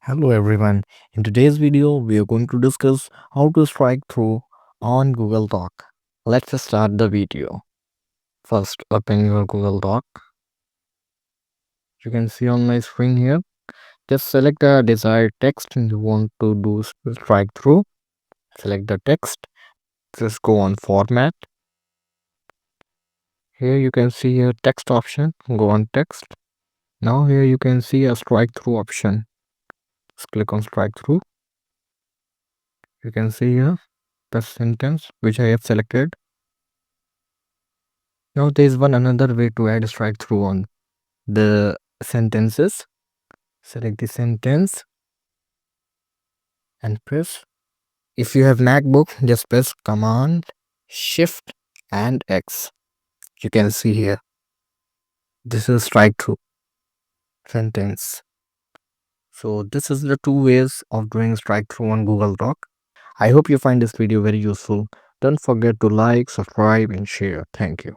Hello everyone. In today's video, we are going to discuss how to strike through on Google Doc. Let's start the video. First, open your Google Doc. You can see on my screen here. Just select the desired text you want to do strike through. Select the text. Just go on format. Here you can see a text option. Go on text. Now here you can see a strike through option. Just click on strike through. You can see here the sentence which I have selected. Now there is one another way to add strike through on the sentences. Select the sentence and press. If you have MacBook, just press Command, Shift and X. You can see here. This is strike through sentence. So this is the two ways of doing strike through on Google Doc. I hope you find this video very useful. Don't forget to like, subscribe and share. Thank you.